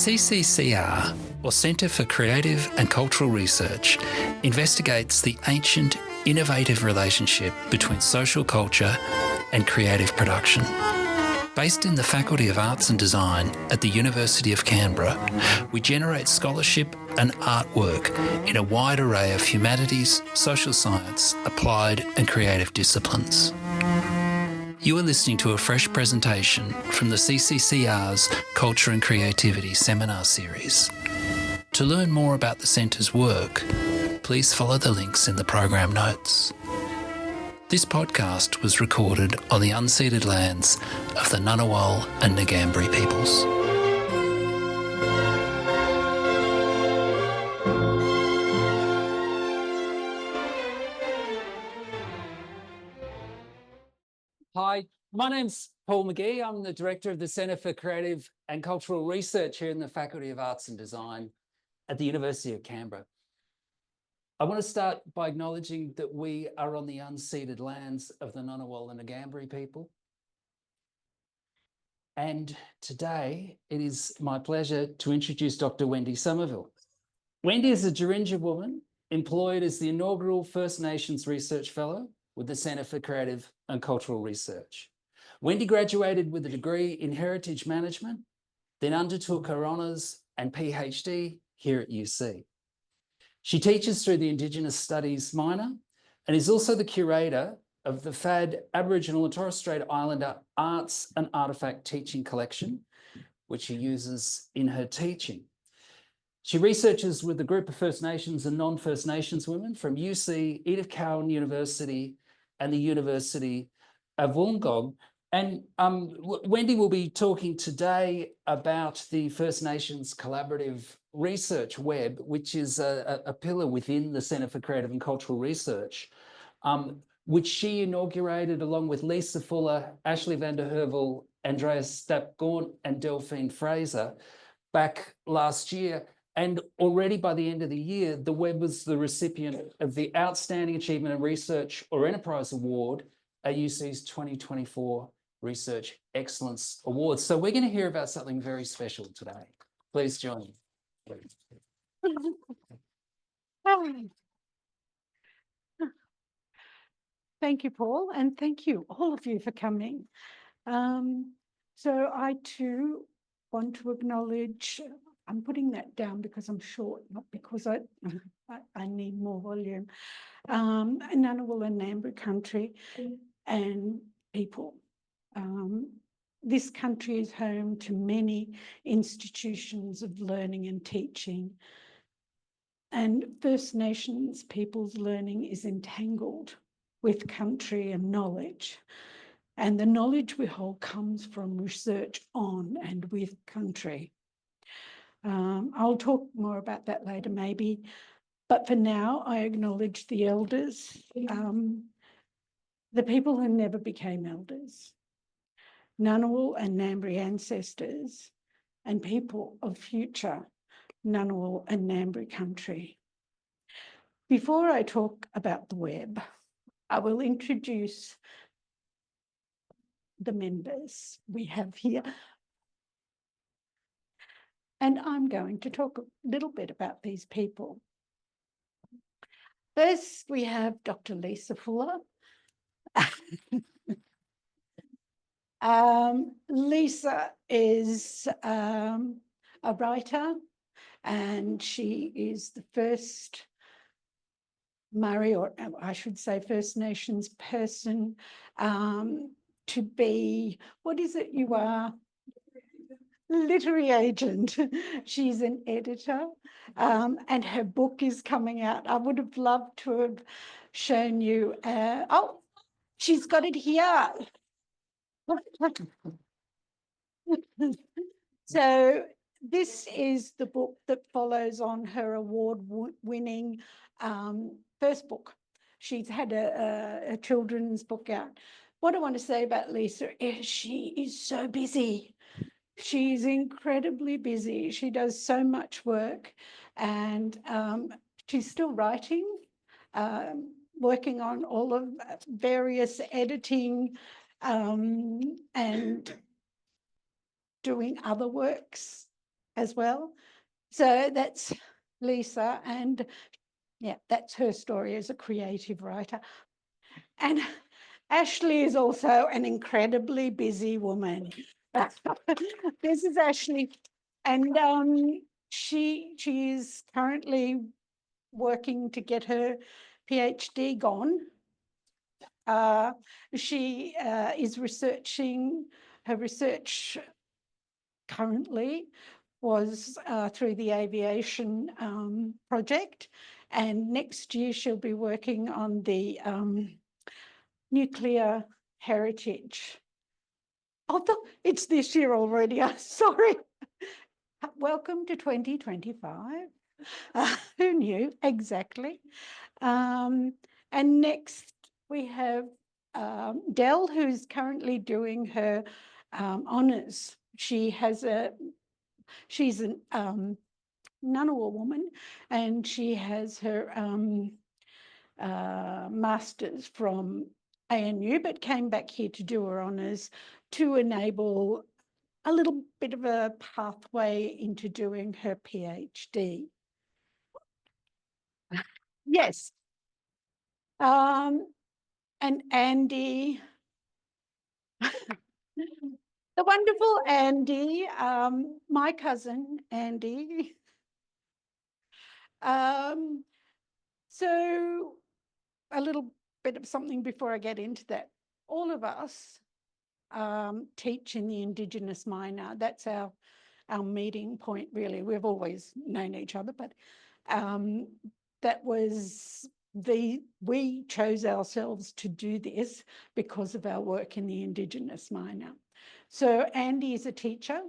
CCCR, or Centre for Creative and Cultural Research, investigates the ancient, innovative relationship between social culture and creative production. Based in the Faculty of Arts and Design at the University of Canberra, we generate scholarship and artwork in a wide array of humanities, social science, applied and creative disciplines. You are listening to a fresh presentation from the CCCR's Culture and Creativity Seminar Series. To learn more about the Centre's work, please follow the links in the program notes. This podcast was recorded on the unceded lands of the Ngunnawal and Ngambri peoples. Hi, my name's Paul McGee. I'm the Director of the Centre for Creative and Cultural Research here in the Faculty of Arts and Design at the University of Canberra. I want to start by acknowledging that we are on the unceded lands of the Ngunnawal and Ngambri people. And today it is my pleasure to introduce Dr. Wendy Somerville. Wendy is a Jerrinja woman employed as the inaugural First Nations Research Fellow with the Centre for Creative and Cultural Research. Wendy graduated with a degree in Heritage Management, then undertook her honours and PhD here at UC. She teaches through the Indigenous Studies Minor and is also the curator of the FAD Aboriginal and Torres Strait Islander Arts and Artefact Teaching Collection, which she uses in her teaching. She researches with a group of First Nations and non-First Nations women from UC, Edith Cowan University and the University of Wollongong. And Wendy will be talking today about the First Nations Collaborative Research Web, which is a pillar within the Centre for Creative and Cultural Research, which she inaugurated along with Lisa Fuller, Ashley van der Hervel, Andreas Stapgaunt and Delphine Fraser back last year. And already by the end of the year, the web was the recipient of the Outstanding Achievement in Research or Enterprise Award at UC's 2024 Research Excellence Awards. So we're going to hear about something very special today. Please join me. Thank you, Paul, and thank you, all of you, for coming. So I too want to acknowledge, I'm putting that down because I'm short, not because I need more volume, Ngunnawal and Ngambri country and people. This country is home to many institutions of learning and teaching, and First Nations people's learning is entangled with country and knowledge. And the knowledge we hold comes from research on and with country. I'll talk more about that later maybe, but for now I acknowledge the elders, the people who never became elders, Ngunnawal and Ngambri ancestors, and people of future Ngunnawal and Ngambri country. Before I talk about the web, I will introduce the members we have here. And I'm going to talk a little bit about these people. First, we have Dr. Lisa Fuller. Lisa is a writer, and she is the first Māori, or I should say First Nations person to be, what is it you are? Literary agent. She's an editor, and her book is coming out. I would have loved to have shown you. Oh, she's got it here. So this is the book that follows on her award-winning first book. She's had a children's book out. What I want to say about Lisa is she is so busy. She's incredibly busy. She does so much work, and she's still writing, working on all of various editing and doing other works as well. So that's Lisa, and yeah, that's her story as a creative writer. And Ashley is also an incredibly busy woman. This is Ashley, and she is currently working to get her PhD gone. She is researching, her research currently was through the aviation project, and next year she'll be working on the nuclear heritage. Although it's this year already, I'm sorry. Welcome to 2025. Who knew? Exactly. And next we have Dell, who's currently doing her honours. She's an Ngunnawal woman, and she has her master's from ANU, but came back here to do her honours to enable a little bit of a pathway into doing her PhD. Yes. And Andy, the wonderful Andy, my cousin Andy. So a little bit of something before I get into that. All of us teach in the Indigenous Minor. That's our meeting point, really. We've always known each other, but that was we chose ourselves to do this because of our work in the Indigenous Minor. So Andy is a teacher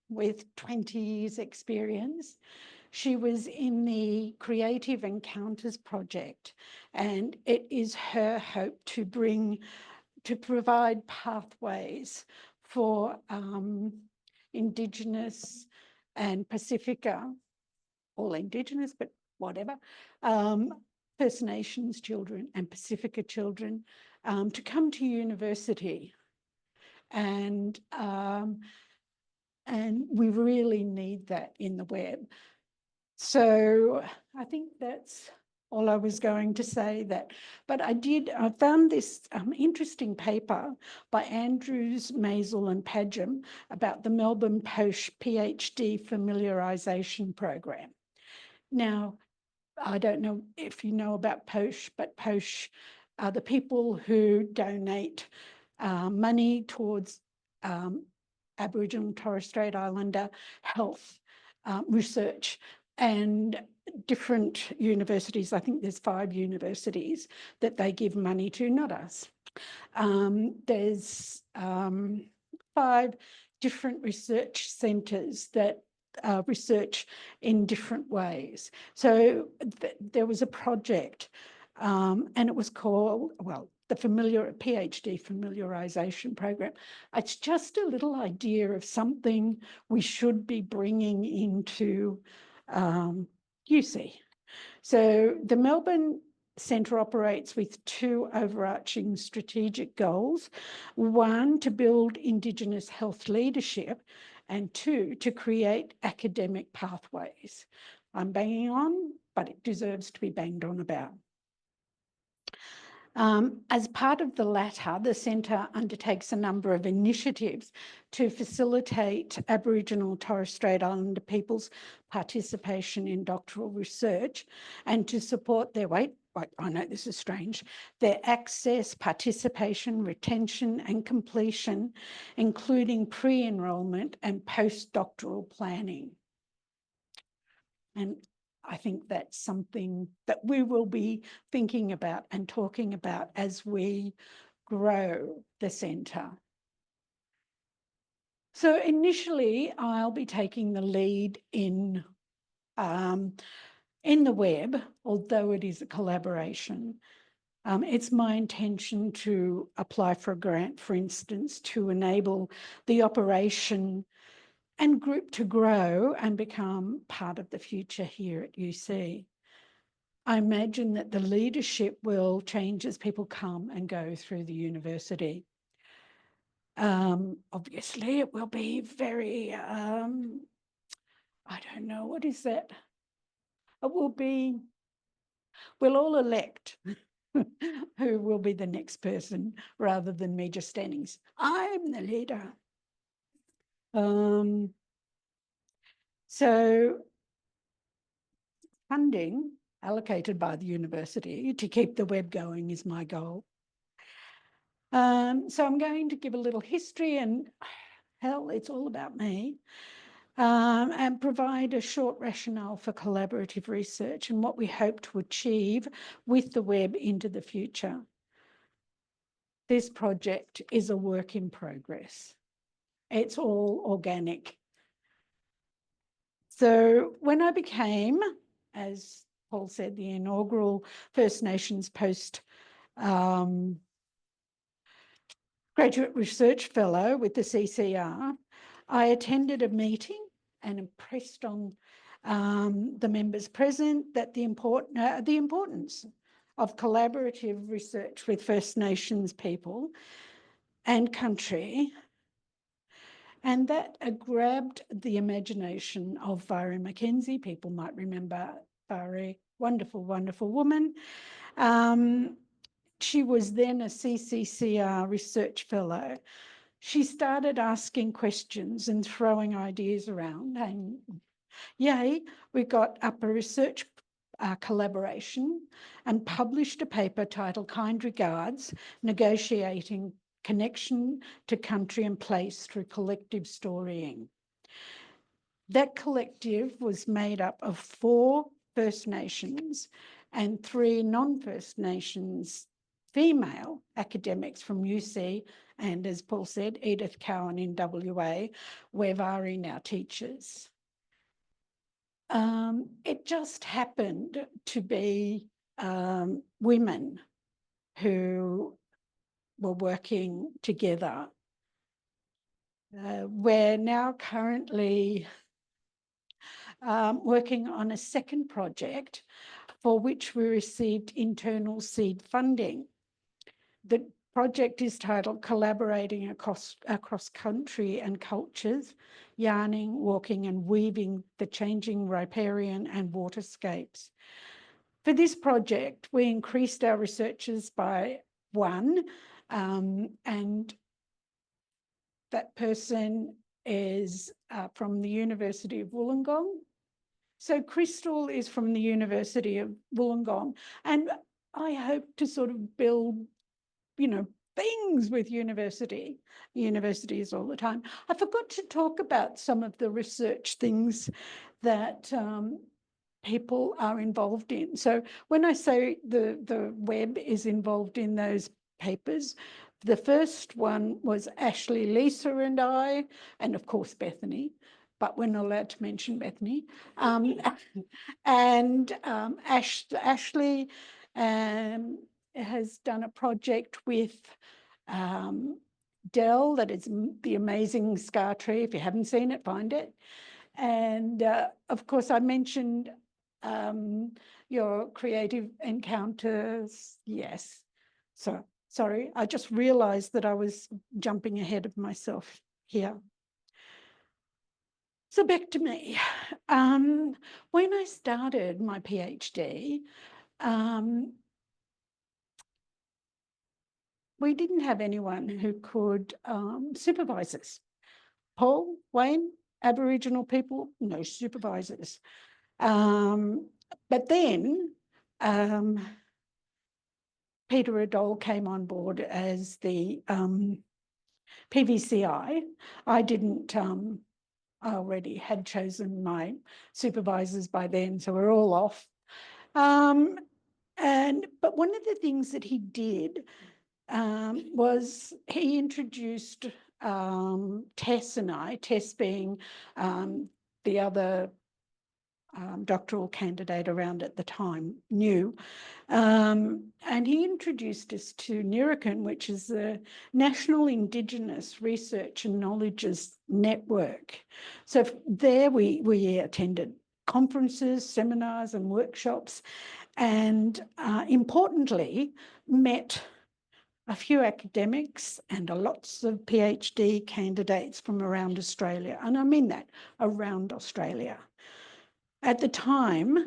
with 20 years experience. She was in the Creative Encounters project, and it is her hope to provide pathways for Indigenous and Pacifica, all Indigenous, but whatever, First Nations children and Pacifica children to come to university. And we really need that in the web. So I think that's all I was going to say. But I found this interesting paper by Andrews, Maisel and Padgham about the Melbourne Posh PhD familiarisation program. Now, I don't know if you know about POSH, but POSH are the people who donate money towards Aboriginal and Torres Strait Islander health research, and different universities, I think there's 5 universities that they give money to, not us. There's 5 different research centres that research in different ways. So there was a project and it was called, well, the PhD familiarisation program. It's just a little idea of something we should be bringing into UC. So the Melbourne Centre operates with 2 overarching strategic goals. 1, to build Indigenous health leadership, and 2, to create academic pathways. I'm banging on, but it deserves to be banged on about. As part of the latter, the Centre undertakes a number of initiatives to facilitate Aboriginal Torres Strait Islander people's participation in doctoral research and to support their I know this is strange, their access, participation, retention and completion, including pre-enrolment and postdoctoral planning. And I think that's something that we will be thinking about and talking about as we grow the centre. So initially, I'll be taking the lead in the web, although it is a collaboration. It's my intention to apply for a grant, for instance, to enable the operation and group to grow and become part of the future here at UC. I imagine that the leadership will change as people come and go through the university. Obviously, it will be very I don't know, what is that? It will be, we'll all elect who will be the next person rather than me just standing. I'm the leader. So funding allocated by the university to keep the web going is my goal. So I'm going to give a little history, and hell, it's all about me, and provide a short rationale for collaborative research and what we hope to achieve with the web into the future. This project is a work in progress. It's all organic. So when I became, as Paul said, the inaugural First Nations graduate research fellow with the CCR, I attended a meeting and impressed on the members present that the importance of collaborative research with First Nations people and country, and that grabbed the imagination of Valerie Mackenzie. People might remember Valerie, wonderful, wonderful woman. She was then a CCCR research fellow. She started asking questions and throwing ideas around, and yay, we got up a research collaboration and published a paper titled Kind Regards, Negotiating Connection to Country and Place Through Collective Storying. That collective was made up of 4 First Nations and 3 non-First Nations female academics from UC and, as Paul said, Edith Cowan in WA, where Valerie now teaches. It just happened to be women who were working together. We're now currently working on a second project for which we received internal seed funding. The project is titled Collaborating Across Country and Cultures, Yarning, Walking and Weaving the Changing Riparian and Waterscapes. For this project, we increased our researchers by 1, and that person is from the University of Wollongong. So Crystal is from the University of Wollongong, and I hope to sort of build, you know, things with universities all the time. I forgot to talk about some of the research things that people are involved in. So when I say the web is involved in those papers, the first one was Ashley, Lisa and I, and of course Bethany, but we're not allowed to mention Bethany. Ashley has done a project with Dell, that is the amazing scar tree. If you haven't seen it, find it. And of course, I mentioned your creative encounters. Yes. So sorry, I just realized that I was jumping ahead of myself here. So back to me. When I started my PhD, we didn't have anyone who could supervise us. Paul, Wayne, Aboriginal people, no supervisors. But then Peter Adol came on board as the PVCI. I didn't, I already had chosen my supervisors by then, so we're all off. But one of the things that he did was he introduced Tess and I, Tess being the other doctoral candidate around at the time, new, and he introduced us to NIRICAN, which is the National Indigenous Research and Knowledges Network. So there we attended conferences, seminars and workshops, and importantly met a few academics and lots of PhD candidates from around Australia. And I mean that, around Australia. At the time,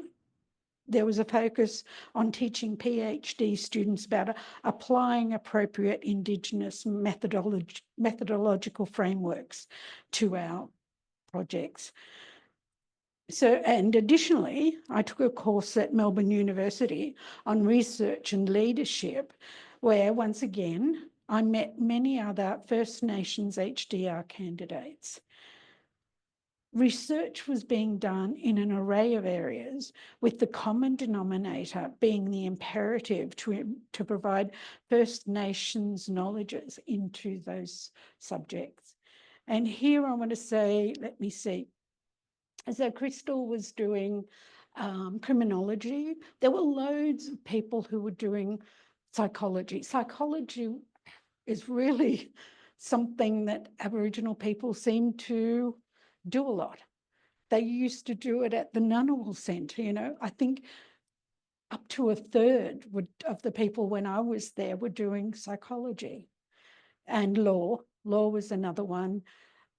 there was a focus on teaching PhD students about applying appropriate Indigenous methodological frameworks to our projects. So, and additionally, I took a course at Melbourne University on research and leadership, where once again, I met many other First Nations HDR candidates. Research was being done in an array of areas, with the common denominator being the imperative to provide First Nations knowledges into those subjects. And here I want to say, let me see. So Crystal was doing criminology. There were loads of people who were doing psychology. Psychology is really something that Aboriginal people seem to do a lot. They used to do it at the Ngunnawal Centre, you know. I think up to a third of the people when I was there were doing psychology, and law. Law was another one.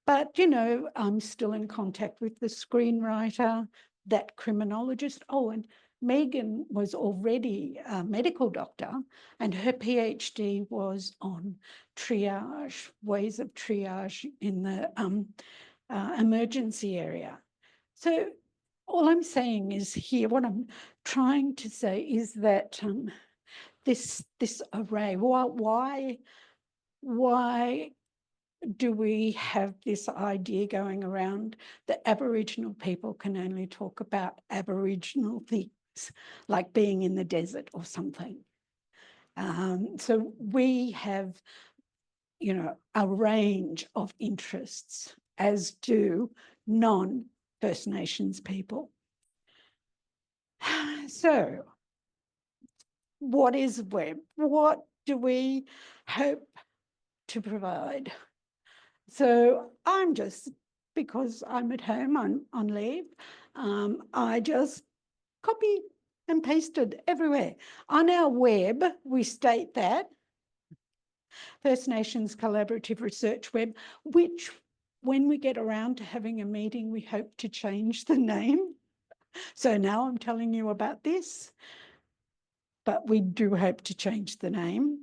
But, you know, I'm still in contact with the screenwriter, that criminologist. Oh, and Megan was already a medical doctor, and her PhD was on triage, ways of triage in the emergency area. So all I'm saying is here, what I'm trying to say is that this array, why do we have this idea going around that Aboriginal people can only talk about Aboriginal things, like being in the desert or something? So we have, you know, a range of interests, as do non-First Nations people. So what is web? What do we hope to provide? So I'm just, because I'm at home on leave, I just copy and pasted everywhere. On our web, we state that First Nations Collaborative Research Web, which when we get around to having a meeting, we hope to change the name. So now I'm telling you about this, but we do hope to change the name.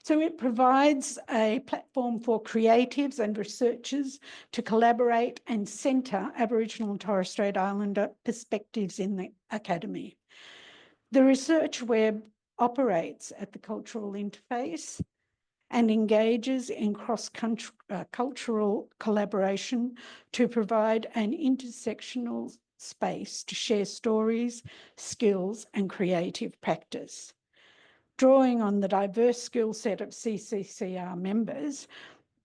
So it provides a platform for creatives and researchers to collaborate and centre Aboriginal and Torres Strait Islander perspectives in the academy. The research web operates at the cultural interface and engages in cross-cultural collaboration to provide an intersectional space to share stories, skills, and creative practice. Drawing on the diverse skill set of CCCR members,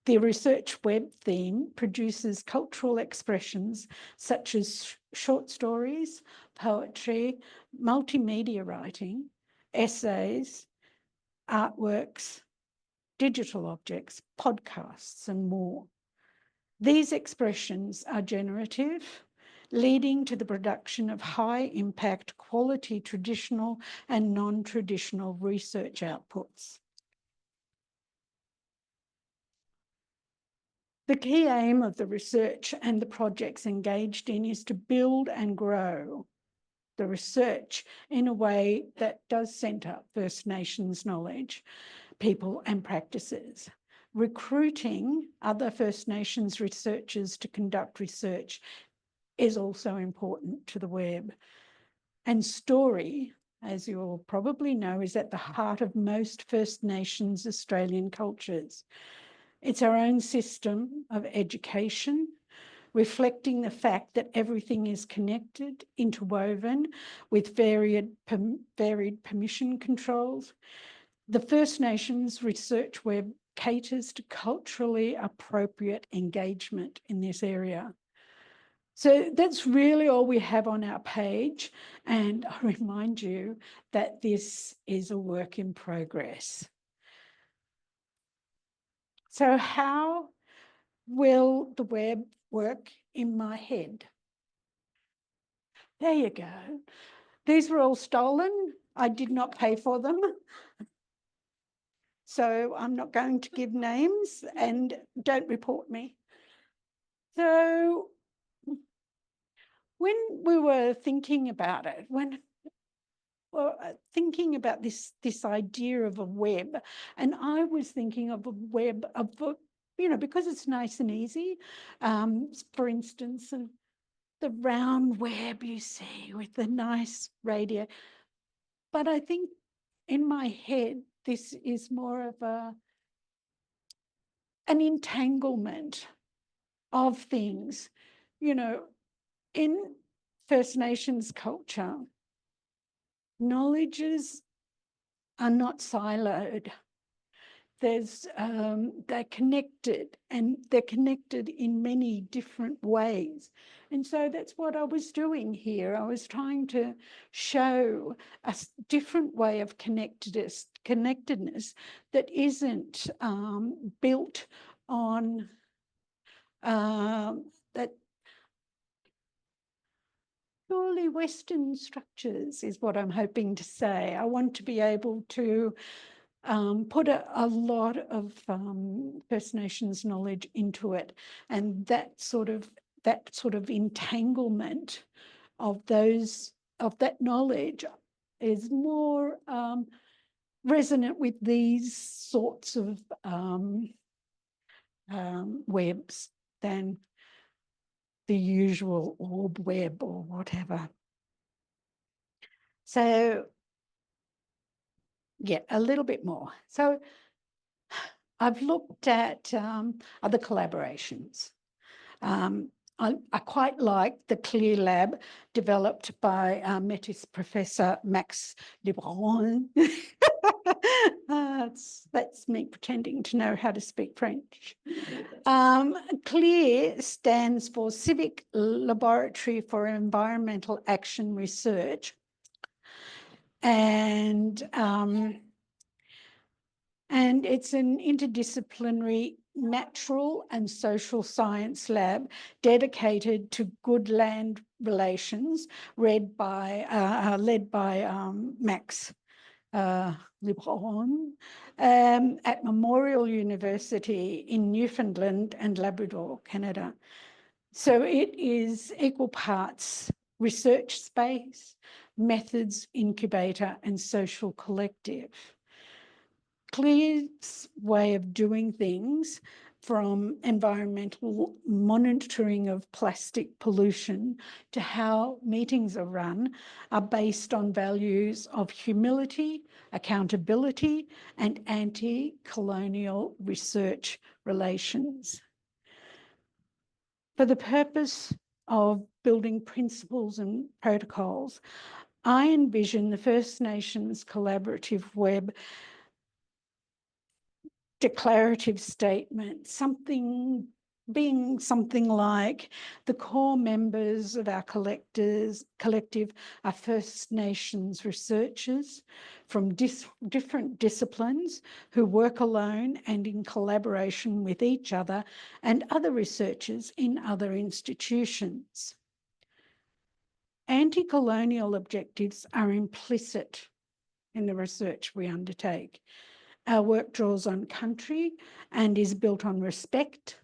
the research web theme produces cultural expressions such as short stories, poetry, multimedia writing, essays, artworks, digital objects, podcasts, and more. These expressions are generative, leading to the production of high-impact, quality traditional and non-traditional research outputs. The key aim of the research and the projects engaged in is to build and grow the research in a way that does centre First Nations knowledge, people and practices. Recruiting other First Nations researchers to conduct research is also important to the web. And story, as you all probably know, is at the heart of most First Nations Australian cultures. It's our own system of education, reflecting the fact that everything is connected, interwoven with varied permission controls. The First Nations Research Web caters to culturally appropriate engagement in this area. So that's really all we have on our page. And I remind you that this is a work in progress. So how will the web work in my head? There you go. These were all stolen. I did not pay for them. So I'm not going to give names, and don't report me. So when we were thinking about it, thinking about this idea of a web, and I was thinking of a web of, because it's nice and easy. For instance, the round web you see with the nice radio. But I think in my head, this is more of an entanglement of things. In First Nations culture, knowledges are not siloed. They're connected, and they're connected in many different ways. And so that's what I was doing here. I was trying to show a different way of connectedness that isn't built on that purely Western structures, is what I'm hoping to say. I want to be able to put a lot of First Nations knowledge into it, and that sort of entanglement of that knowledge is more resonant with these sorts of webs than the usual orb web or whatever. So yeah, a little bit more. So I've looked at other collaborations. I quite like the CLEAR lab developed by Metis Professor Max Lebrun. That's me pretending to know how to speak French. CLEAR stands for Civic Laboratory for Environmental Action Research. And it's an interdisciplinary natural and social science lab dedicated to good land relations, led by Max Lebrun at Memorial University in Newfoundland and Labrador, Canada. So it is equal parts research space, methods incubator, and social collective. CLEAR's way of doing things, from environmental monitoring of plastic pollution to how meetings are run, are based on values of humility, accountability, and anti-colonial research relations. For the purpose of building principles and protocols, I envision the First Nations collaborative web declarative statement, being something like the core members of our collective are First Nations researchers from different disciplines who work alone and in collaboration with each other and other researchers in other institutions. Anti-colonial objectives are implicit in the research we undertake. Our work draws on country and is built on respect,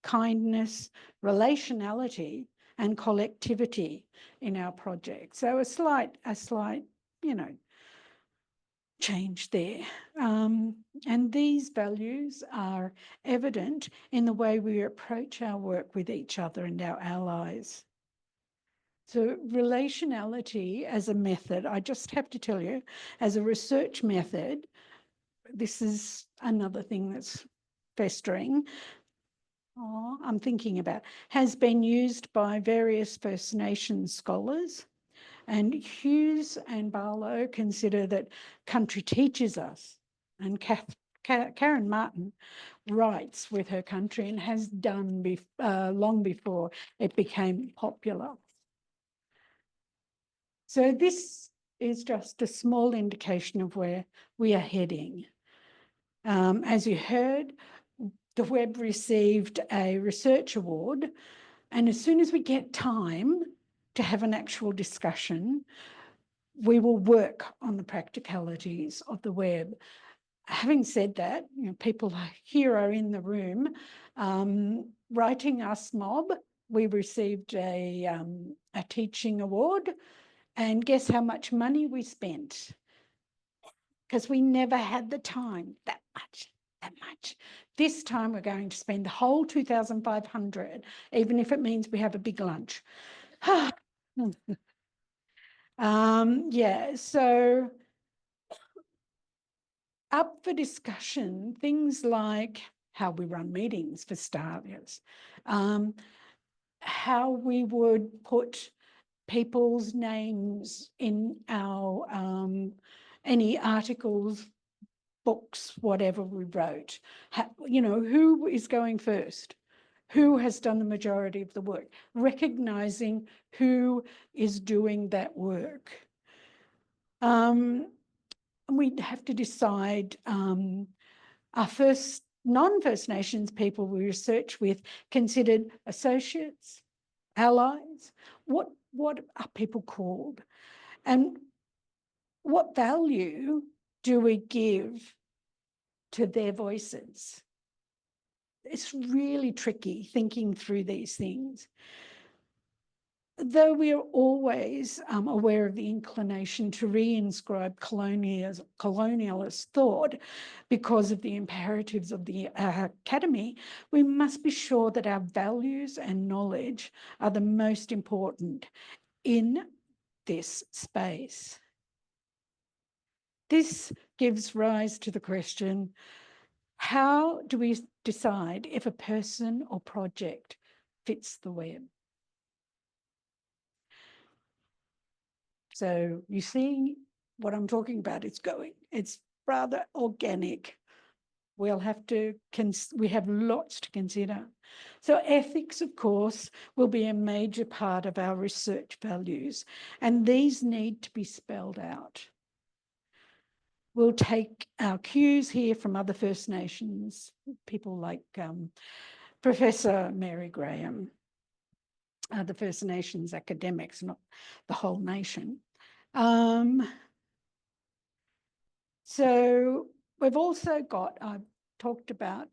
kindness, relationality, and collectivity in our project. So a slight, change there. And these values are evident in the way we approach our work with each other and our allies. So relationality as a method, I just have to tell you, as a research method, this is another thing that's festering. I'm thinking about, has been used by various First Nations scholars, and Hughes and Barlow consider that country teaches us, and Karen Martin writes with her country and has done long before it became popular. So this is just a small indication of where we are heading. As you heard, the web received a research award, and as soon as we get time to have an actual discussion, we will work on the practicalities of the web. Having said that, people here are in the room. Writing us mob we received a teaching award, and guess how much money we spent? Because we never had the time, that much. This time we're going to spend the whole 2,500, even if it means we have a big lunch. Yeah, so up for discussion, things like how we run meetings for starters, how we would put people's names in our any articles, books, whatever we wrote. Who is going first? Who has done the majority of the work? Recognizing who is doing that work. We'd have to decide our first non-First Nations people we research with considered associates, allies. What are people called? And what value do we give to their voices? It's really tricky thinking through these things. Though we are always aware of the inclination to reinscribe colonialist thought because of the imperatives of the academy, we must be sure that our values and knowledge are the most important in this space. This gives rise to the question, how do we decide if a person or project fits the web? So you see what I'm talking about, it's rather organic. We have lots to consider. So ethics, of course, will be a major part of our research values, and these need to be spelled out. We'll take our cues here from other First Nations, people like Professor Mary Graham, the First Nations academics, not the whole nation. So we've also got, I've talked about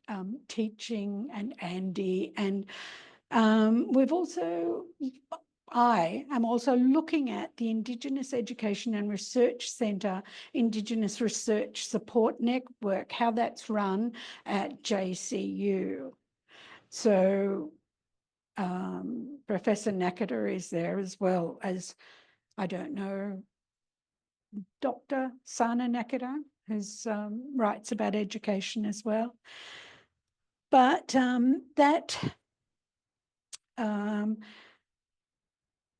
teaching and Andy, and I am also looking at the Indigenous Education and Research Centre, Indigenous Research Support Network, how that's run at JCU. So Professor Nakata is there, as well as, I don't know, Dr. Sana Nakata, who writes about education as well. But that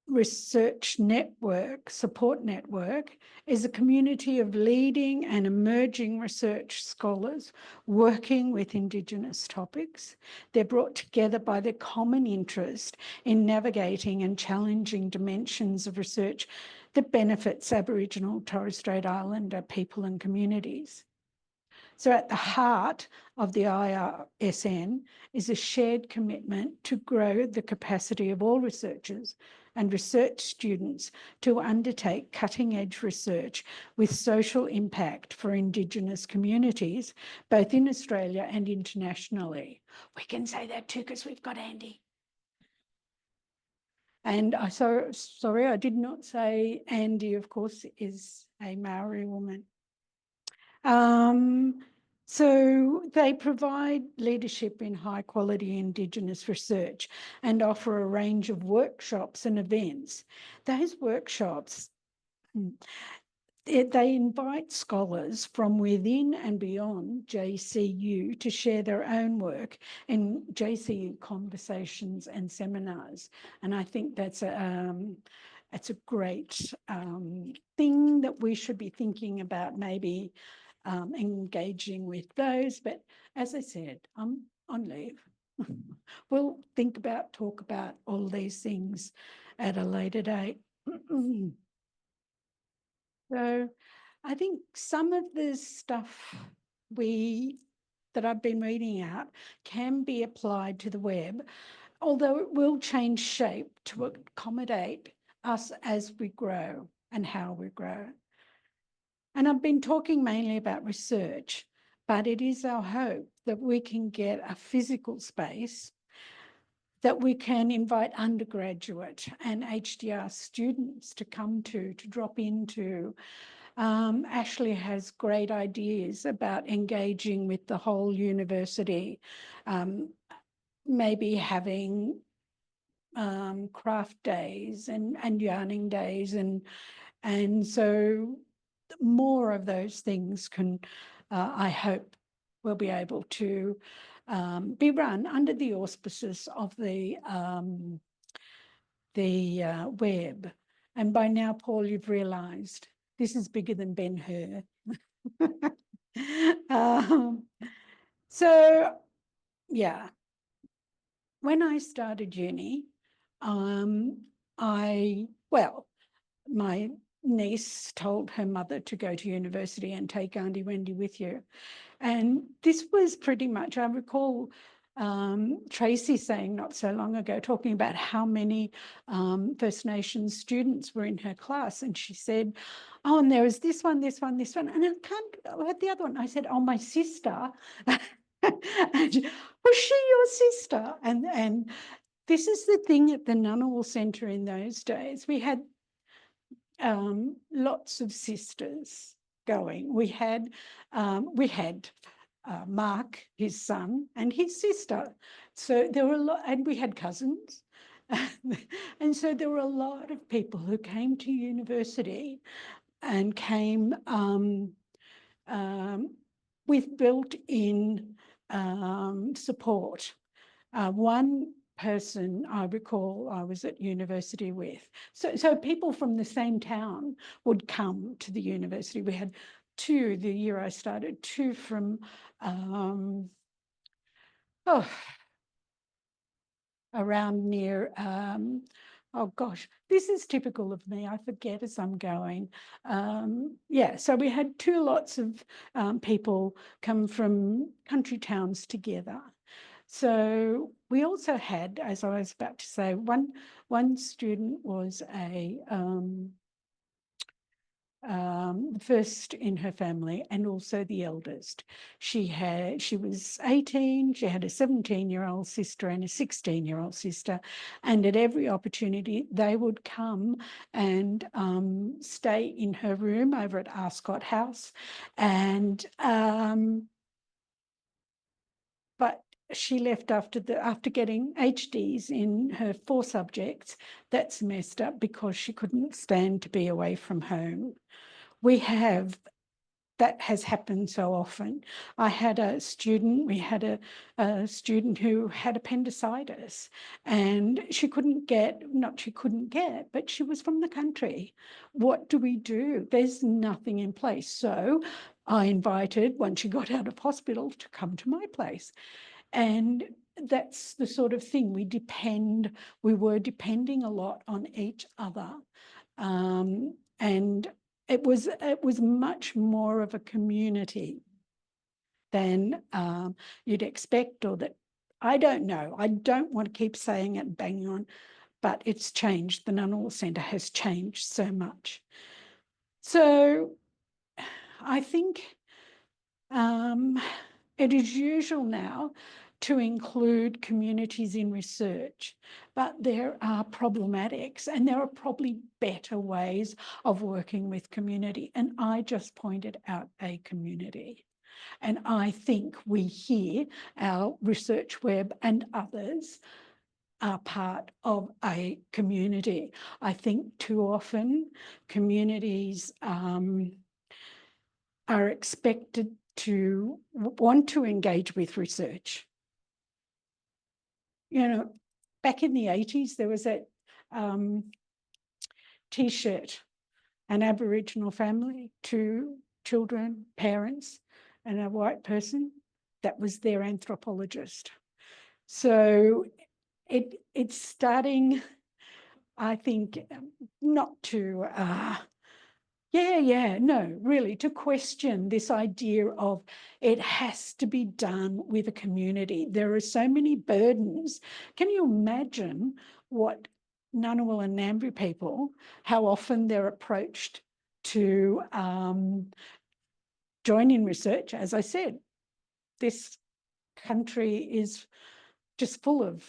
research network, support network, is a community of leading and emerging research scholars working with Indigenous topics. They're brought together by their common interest in navigating and challenging dimensions of research that benefits Aboriginal Torres Strait Islander people and communities. So at the heart of the IRSN is a shared commitment to grow the capacity of all researchers and research students to undertake cutting-edge research with social impact for Indigenous communities, both in Australia and internationally. We can say that too because we've got Andy. And sorry, I did not say Andy, of course, is a Maori woman. So they provide leadership in high quality Indigenous research and offer a range of workshops and events. Those workshops, they invite scholars from within and beyond JCU to share their own work in JCU conversations and seminars. And I think that's a great thing that we should be thinking about, maybe engaging with those. But as I said, I'm on leave. We'll talk about all these things at a later date. So I think some of the stuff that I've been reading out can be applied to the web, although it will change shape to accommodate us as we grow and how we grow. And I've been talking mainly about research, but it is our hope that we can get a physical space that we can invite undergraduate and HDR students to come to drop into. Ashley has great ideas about engaging with the whole university, maybe having craft days and yarning days, and so more of those things can, I hope, will be able to be run under the auspices of the web. And by now, Paul, you've realised this is bigger than Ben-Hur. So, yeah, when I started uni, my niece told her mother to go to university and take Auntie Wendy with you. And this was pretty much, I recall Tracy saying not so long ago, talking about how many First Nations students were in her class. And she said, oh, and there was this one, this one, this one. And I had the other one. I said, oh, my sister. And was she your sister? And this is the thing at the Ngunnawal Centre in those days. We had lots of sisters going. We had Mark, his son, and his sister. So there were a lot, and we had cousins. And so there were a lot of people who came to university and came with built-in support. One person I recall I was at university with. So people from the same town would come to the university. We had two the year I started, two from around near, oh gosh, this is typical of me. I forget as I'm going. Yeah, so we had two lots of people come from country towns together. So we also had, as I was about to say, one student was the first in her family and also the eldest. She was 18, she had a 17-year-old sister and a 16-year-old sister, and at every opportunity they would come and stay in her room over at Ascot House. And but she left after getting HDs in her 4 subjects that semester because she couldn't stand to be away from home. That has happened so often. We had a student who had appendicitis, and but she was from the country. What do we do? There's nothing in place. So I invited, once she got out of hospital, to come to my place. And that's the sort of thing we were depending a lot on each other. And it was much more of a community than you'd expect, or that, I don't know. I don't want to keep saying it and banging on, but it's changed. The Ngunnawal Centre has changed so much. So I think it is usual now to include communities in research, but there are problematics, and there are probably better ways of working with community. And I just pointed out a community. And I think we here, our research web and others, are part of a community. I think too often communities are expected to want to engage with research. You know, back in the 80s, there was that T-shirt, an Aboriginal family, 2 children, parents, and a white person. That was their anthropologist. So it's starting, I think, not to, really, to question this idea of it has to be done with a community. There are so many burdens. Can you imagine what Ngunnawal and Ngambri people, how often they're approached to join in research? As I said, this country is just full of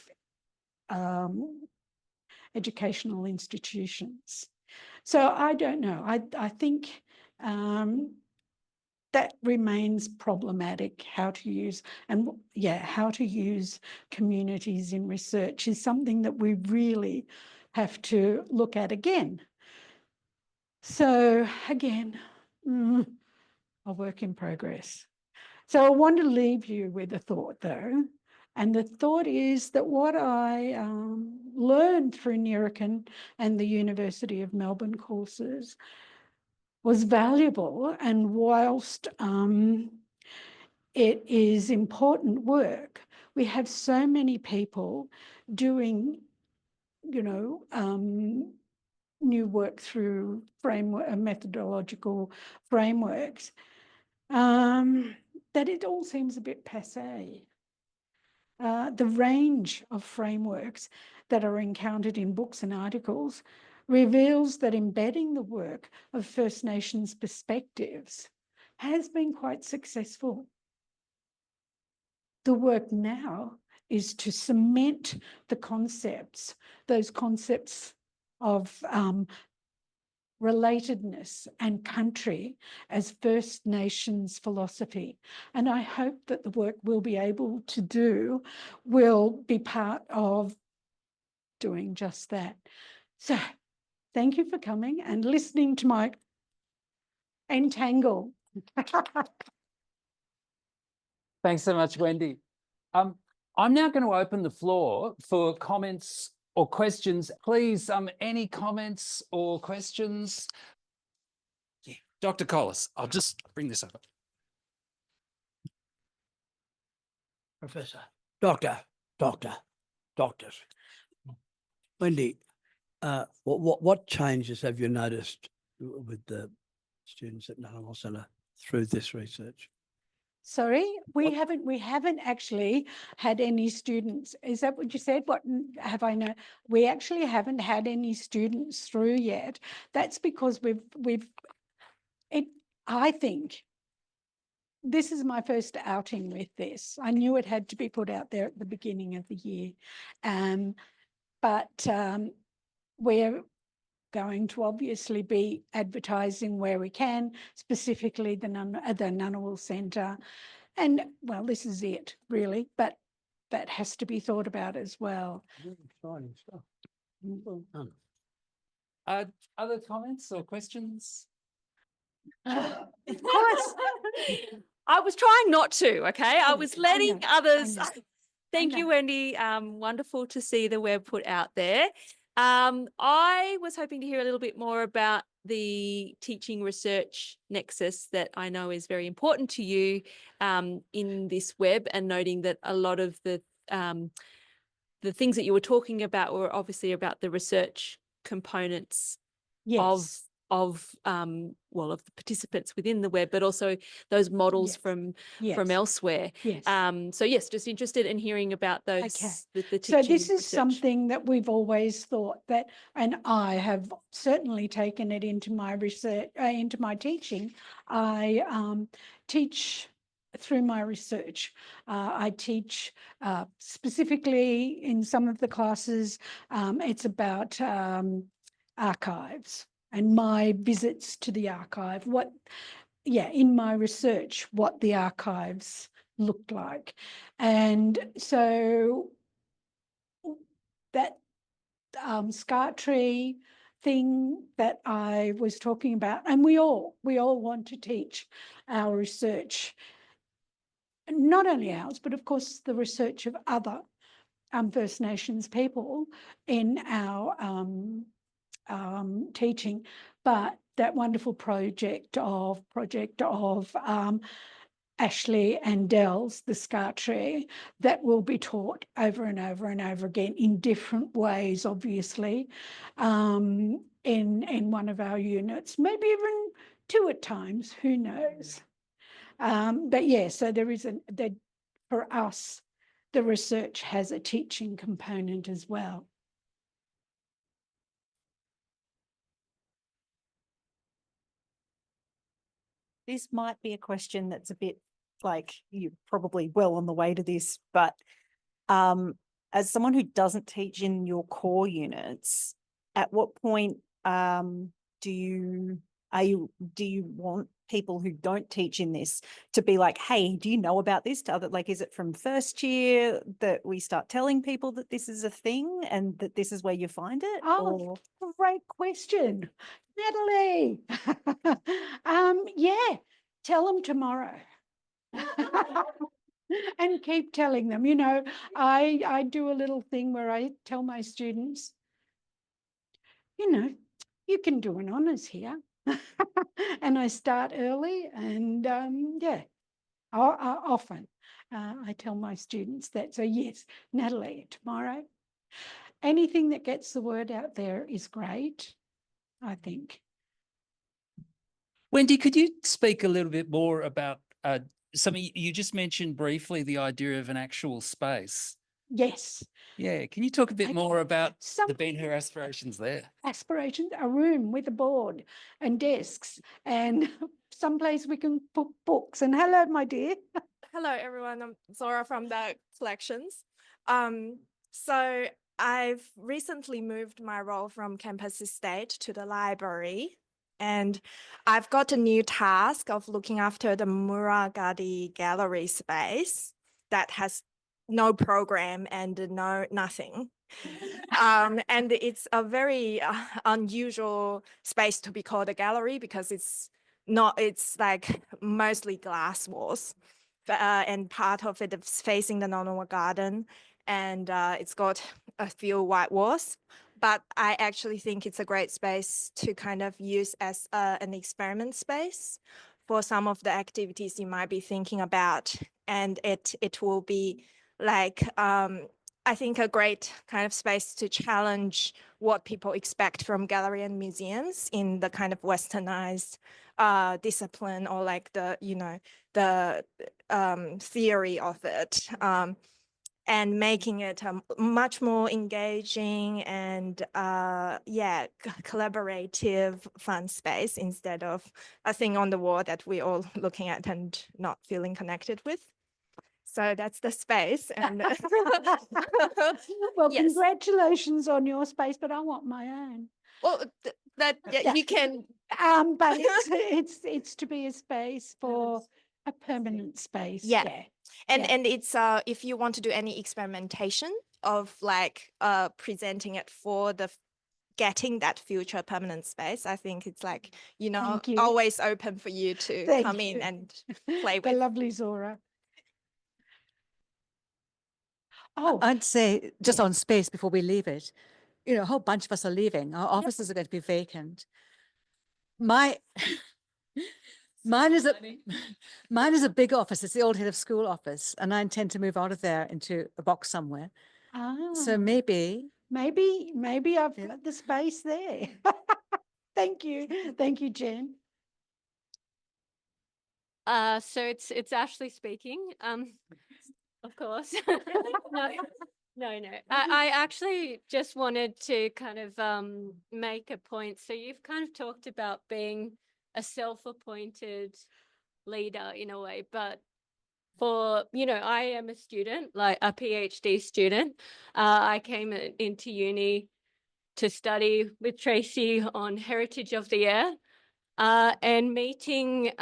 educational institutions. So I don't know. I think that remains problematic. How to use communities in research is something that we really have to look at again. So again, a work in progress. So I want to leave you with a thought though. And the thought is that what I learned through Nirakan and the University of Melbourne courses was valuable. And whilst it is important work, we have so many people doing, new work through methodological frameworks, that it all seems a bit passé. The range of frameworks that are encountered in books and articles reveals that embedding the work of First Nations perspectives has been quite successful. The work now is to cement the concepts, those concepts of relatedness and country as First Nations philosophy. And I hope that the work we'll be able to do will be part of doing just that. So thank you for coming and listening to my entangle. Thanks so much, Wendy. I'm now going to open the floor for comments or questions. Please, any comments or questions? Yeah. Dr. Collis, I'll just bring this up. Professor, doctors. Wendy, what changes have you noticed with the students at Ngunnawal Centre through this research? Sorry, we haven't actually had any students. Is that what you said? What have I know? We actually haven't had any students through yet. That's because I think this is my first outing with this. I knew it had to be put out there at the beginning of the year. But we're going to obviously be advertising where we can, specifically the Ngunnawal Centre. And well, this is it really, but that has to be thought about as well. Exciting stuff. Other comments or questions? Of course. I was trying not to, okay? I was letting others. Thank you, know. Wendy. Wonderful to see the web put out there. I was hoping to hear a little bit more about the teaching research nexus that I know is very important to you in this web, and noting that a lot of the things that you were talking about were obviously about the research components Yes. of the participants within the web, but also those models from elsewhere. Yes. So yes, just interested in hearing about those. Okay. The teaching So this is research. something that we've always thought that, and I have certainly taken it into my research, into my teaching. I teach through my research. I teach specifically in some of the classes, it's about archives and my visits to the archive, in my research, what the archives looked like. And so that scar tree thing that I was talking about, and we all want to teach our research, not only ours, but of course the research of other First Nations people in our teaching, but that wonderful project of Ashley and Dell's The Scar Tree, that will be taught over and over and over again in different ways, obviously, in one of our units, maybe even two at times, who knows. But yeah, so there is for us, the research has a teaching component as well. This might be a question that's a bit like you're probably well on the way to this, but as someone who doesn't teach in your core units, at what point do you want people who don't teach in this to be like, hey, do you know about this? To other, like, is it from first year that we start telling people that this is a thing and that this is where you find it? Oh, great question, Natalie. Yeah, tell them tomorrow. And keep telling them. You know, I do a little thing where I tell my students, you know, you can do an honours here. And I start early, and yeah, often I tell my students that. So yes, Natalie, tomorrow, anything that gets the word out there is great, I think. Wendy, could you speak a little bit more about something you just mentioned briefly, the idea of an actual space? Yes. Yeah, can you talk a bit more about her aspirations there? Aspirations, a room with a board and desks and someplace we can put books. And hello, my dear. Hello, everyone. I'm Zora from the collections. So I've recently moved my role from campus estate to the library, and I've got a new task of looking after the Muragadi gallery space that has no program and nothing. And it's a very unusual space to be called a gallery because it's like mostly glass walls. And part of it is facing the normal garden, and it's got a few white walls. But I actually think it's a great space to kind of use as an experiment space for some of the activities you might be thinking about. And it will be like, I think, a great kind of space to challenge what people expect from gallery and museums in the kind of westernized discipline, or like the theory of it, and making it a much more engaging and collaborative fun space instead of a thing on the wall that we're all looking at and not feeling connected with. So that's the space. And Well, yes. Congratulations on your space, but I want my own. Well, you can. But it's to be a space for a permanent space. Yeah. And it's if you want to do any experimentation of like presenting it for the getting that future permanent space, I think it's like, always open for you to come in and play with. The lovely Zora. Oh, I'd say just on space before we leave it, a whole bunch of us are leaving. Our offices are going to be vacant. Mine is a big office. It's the old head of school office, and I intend to move out of there into a box somewhere. So maybe I've got the space there. Thank you, Jen. So it's Ashley speaking. Of course. No. I actually just wanted to kind of make a point. So you've kind of talked about being a self-appointed leader in a way, but for, I am a student, like a PhD student. I came into uni to study with Tracy on Heritage of the Air, and meeting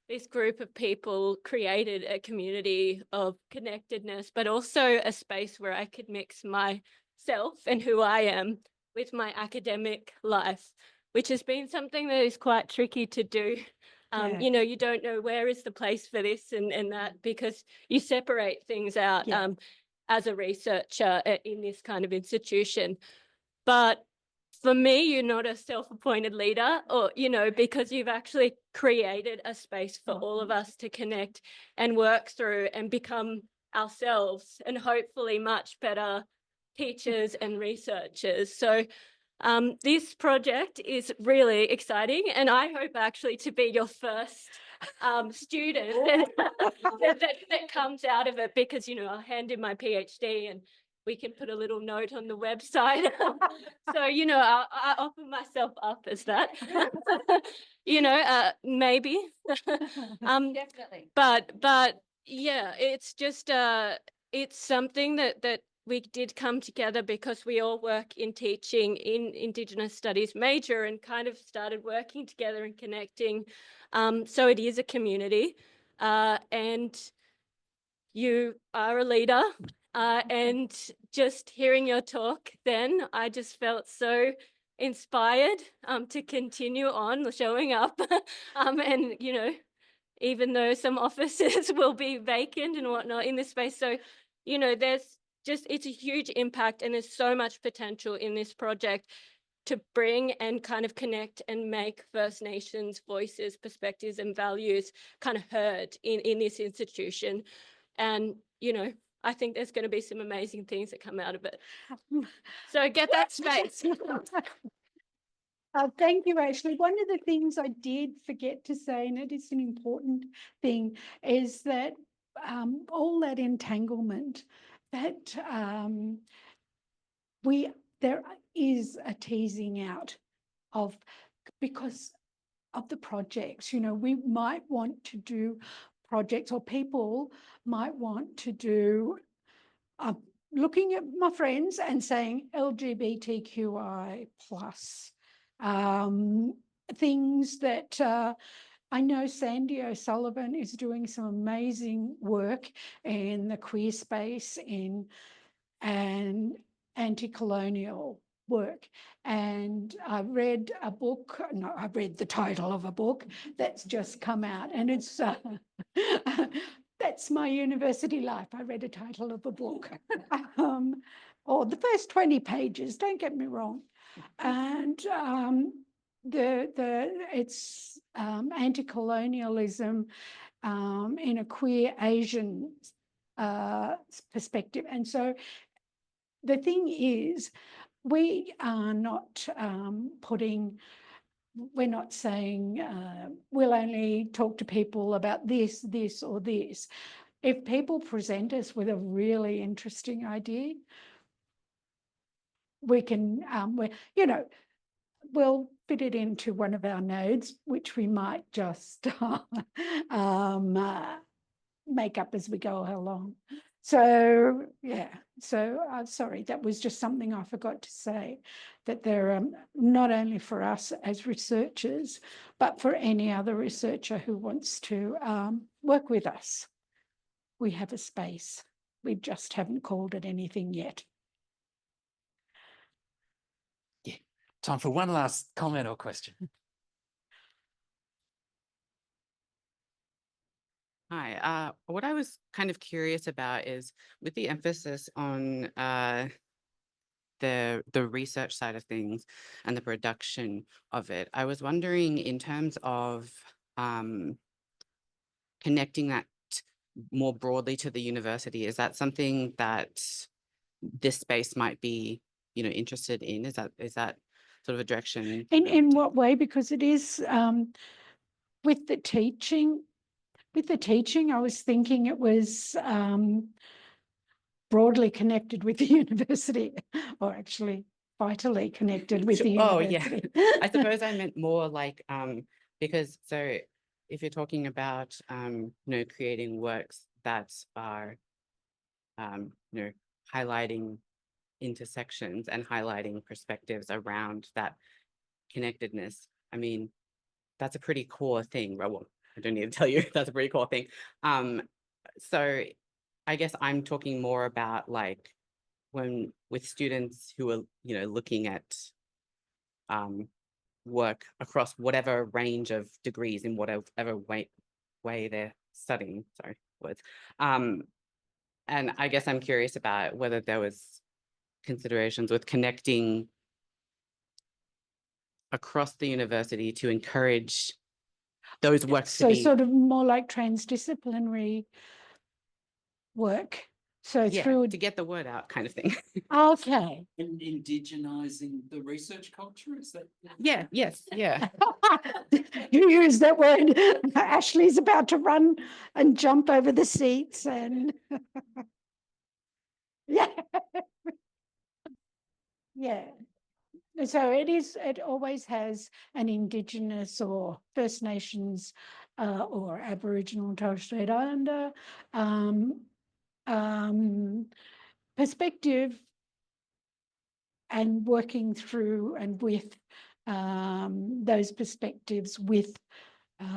this group of people created a community of connectedness, but also a space where I could mix myself and who I am with my academic life, which has been something that is quite tricky to do. You don't know where is the place for this and that, because you separate things out as a researcher in this kind of institution. But for me, you're not a self-appointed leader, or, because you've actually created a space for all of us to connect and work through and become ourselves, and hopefully much better teachers and researchers. So this project is really exciting, and I hope actually to be your first student that comes out of it, because, I'll hand in my PhD and we can put a little note on the website. So, I offer myself up as that, maybe. Definitely. But yeah, it's just, it's something that we did come together because we all work in teaching in Indigenous Studies major and kind of started working together and connecting. So it is a community, and you are a leader. And just hearing your talk then, I just felt so inspired to continue on showing up. And, you know, even though some offices will be vacant and whatnot in this space. So, you know, there's just, it's a huge impact and there's so much potential in this project to bring and kind of connect and make First Nations voices, perspectives and values kind of heard in this institution. And, you know, I think there's going to be some amazing things that come out of it. So get that space. Thank you, Ashley. One of the things I did forget to say, and it is an important thing, is that all that entanglement, that there is a teasing out of, because of the projects. You know, we might want to do projects, or people might want to do looking at my friends and saying LGBTQI plus things that I know Sandy O'Sullivan is doing some amazing work in the queer space and anti-colonial work. And I read a book, no, I read the title of a book that's just come out, and it's that's my university life. I read a title of a book, or the first 20 pages, don't get me wrong. And it's anti-colonialism in a queer Asian perspective. And so the thing is, we are not we're not saying we'll only talk to people about this, this, or this. If people present us with a really interesting idea, we can, you know, we'll fit it into one of our nodes, which we might just make up as we go along. So, yeah, so sorry, that was just something I forgot to say, that they're not only for us as researchers, but for any other researcher who wants to work with us. We have a space. We just haven't called it anything yet. Yeah, time for one last comment or question. Hi, what I was kind of curious about is, with the emphasis on the research side of things and the production of it, I was wondering, in terms of connecting that more broadly to the university, is that something that this space might be, you know, interested in? Is that sort of a direction? In what way? Because it is with the teaching. With the teaching, I was thinking it was broadly connected with the university, or actually vitally connected with the university. Oh, yeah. I suppose I meant more like, because so if you're talking about, you know, creating works that are, you know, highlighting intersections and highlighting perspectives around that connectedness, I mean, that's a pretty core thing, right? Well, I don't need to tell you that's a pretty cool thing. So I guess I'm talking more about, like, when with students who are, you know, looking at work across whatever range of degrees in whatever way they're studying, sorry, words. And I guess I'm curious about whether there was considerations with connecting across the university to encourage those works to So be sort of more like transdisciplinary work. So yeah, through to get the word out, kind of thing. okay. Indigenizing the research culture, is that? Yeah, yes, yeah. You use that word. Ashley's about to run and jump over the seats and yeah. Yeah. So it always has an Indigenous or First Nations or Aboriginal and Torres Strait Islander perspective and working through and with those perspectives with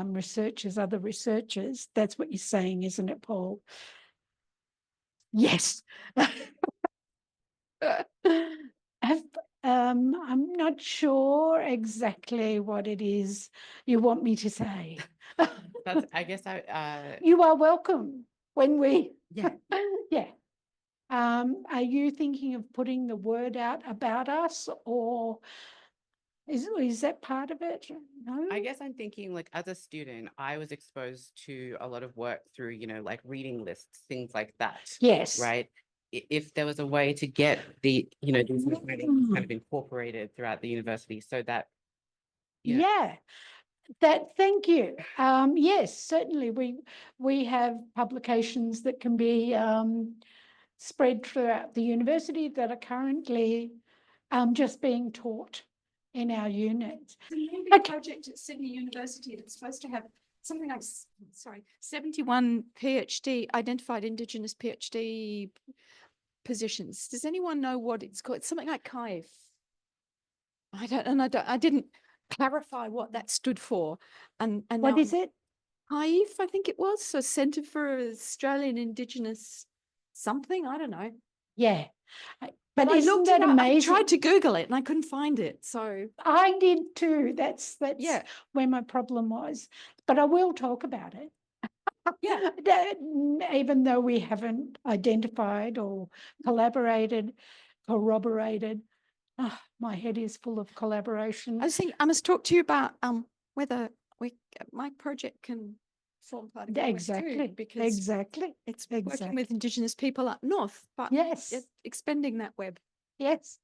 researchers, other researchers. That's what you're saying, isn't it, Paul? Yes. I'm not sure exactly what it is you want me to say. That's, I guess I, You are welcome when we, yeah. yeah. Are you thinking of putting the word out about us, or is that part of it? No? I guess I'm thinking, like, as a student, I was exposed to a lot of work through, you know, like reading lists, things like that. Yes. Right. If there was a way to get the, you know, these writings kind of incorporated throughout the university so that, you know, Yeah. Thank you. Yes, certainly we have publications that can be spread throughout the university that are currently just being taught in our units. The new big project at Sydney University that's supposed to have something like 71 PhD identified Indigenous PhD positions. Does anyone know what it's called? It's something like CIFE. I didn't clarify what that stood for. And What now is it? CIFE, I think it was, so Centre for Australian Indigenous something, I don't know. Yeah. But I isn't looked that it up. amazing? I tried to Google it and I couldn't find it. So I did too. That's Yeah. where my problem was. But I will talk about it. Yeah. Even though we haven't identified or collaborated, corroborated, my head is full of collaboration. I was thinking I must talk to you about whether my project can form part of your work too, Exactly. because Exactly. it's Exactly. working with Indigenous people up north, but Yes. it's expanding that web. Yes.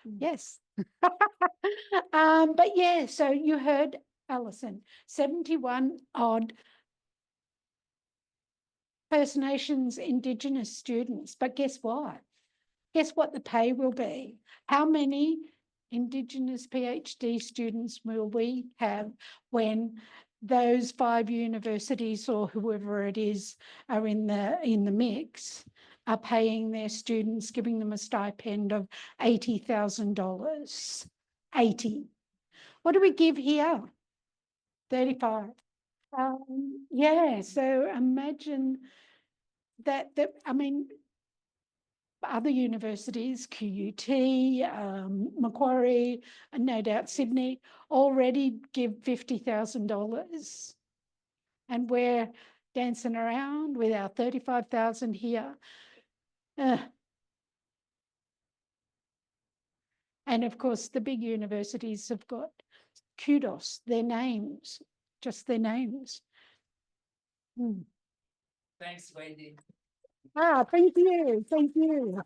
Mm. Yes. But yeah, so you heard Alison, 71 odd First Nations Indigenous students. But guess what? Guess what the pay will be? How many Indigenous PhD students will we have when those 5 universities or whoever it is are in the mix, are paying their students, giving them a stipend of $80,000? 80. What do we give here? 35. Yeah, so imagine that, I mean, other universities, QUT, Macquarie, and no doubt Sydney, already give $50,000. And we're dancing around with our 35,000 here. And of course, the big universities have got kudos, their names, just their names. Thanks, Wendy. Thank you. Thank you.